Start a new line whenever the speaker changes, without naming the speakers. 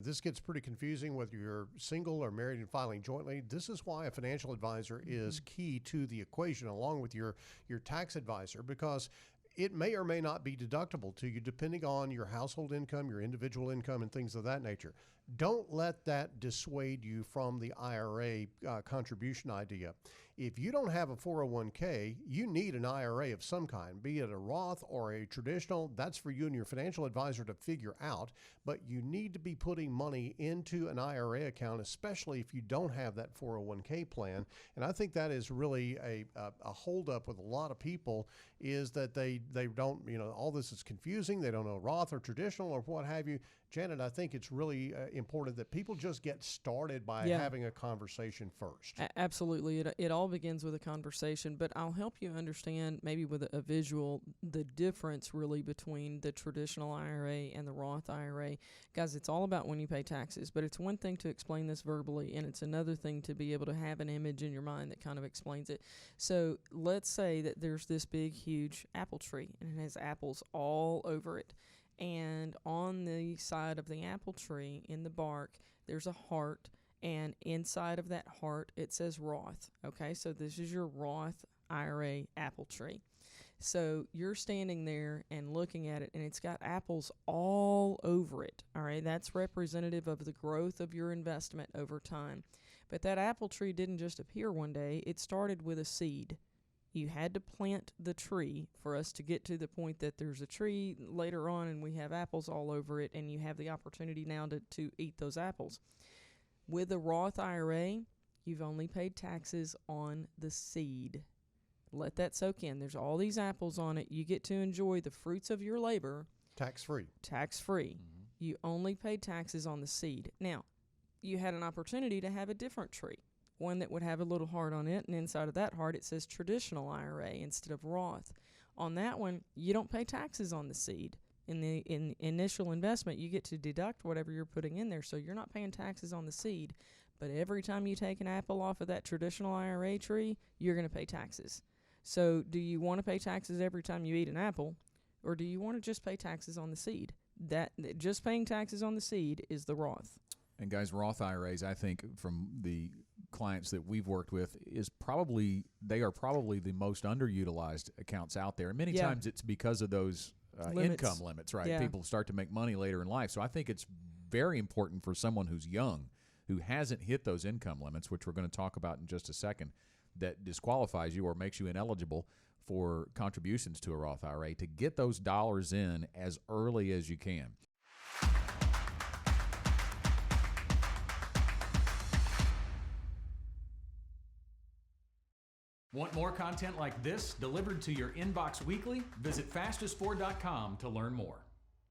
This gets pretty confusing whether you're single or married and filing jointly. This is why a financial advisor is key to the equation, along with your tax advisor, because it may or may not be deductible to you depending on your household income, your individual income, and things of that nature. Don't let that dissuade you from the IRA contribution idea. If you don't have a 401k, you need an IRA of some kind, be it a Roth or a traditional. That's for you and your financial advisor to figure out. But you need to be putting money into an IRA account, especially if you don't have that 401k plan. And I think that is really a holdup with a lot of people, is that they don't, all this is confusing. They don't know Roth or traditional or what have you. Janet, I think it's really important that people just get started by having a conversation first.
Absolutely. It all begins with a conversation, but I'll help you understand maybe with a visual the difference really between the traditional IRA and the Roth IRA. Guys, it's all about when you pay taxes, but it's one thing to explain this verbally, and it's another thing to be able to have an image in your mind that kind of explains it. So let's say that there's this big, huge apple tree, and it has apples all over it. And on the side of the apple tree, in the bark, there's a heart, and inside of that heart, it says Roth. Okay, so this is your Roth IRA apple tree. So you're standing there and looking at it, and it's got apples all over it. All right, that's representative of the growth of your investment over time. But that apple tree didn't just appear one day. It started with a seed. You had to plant the tree for us to get to the point that there's a tree later on and we have apples all over it, and you have the opportunity now to eat those apples. With a Roth IRA, you've only paid taxes on the seed. Let that soak in. There's all these apples on it. You get to enjoy the fruits of your labor.
Tax-free.
Tax-free. Mm-hmm. You only paid taxes on the seed. Now, you had an opportunity to have a different tree, one that would have a little heart on it, and inside of that heart it says traditional IRA instead of Roth. On that one, you don't pay taxes on the seed. In the initial investment, you get to deduct whatever you're putting in there, so you're not paying taxes on the seed. But every time you take an apple off of that traditional IRA tree, you're going to pay taxes. So do you want to pay taxes every time you eat an apple, or do you want to just pay taxes on the seed? That just paying taxes on the seed is the Roth.
And guys, Roth IRAs, I think from the clients that we've worked with, they are probably the most underutilized accounts out there. And many times it's because of those income limits, right?
Yeah.
People start to make money later in life. So I think it's very important for someone who's young, who hasn't hit those income limits, which we're going to talk about in just a second, that disqualifies you or makes you ineligible for contributions to a Roth IRA, to get those dollars in as early as you can. Want more content like this delivered to your inbox weekly? Visit fastest4.com to learn more.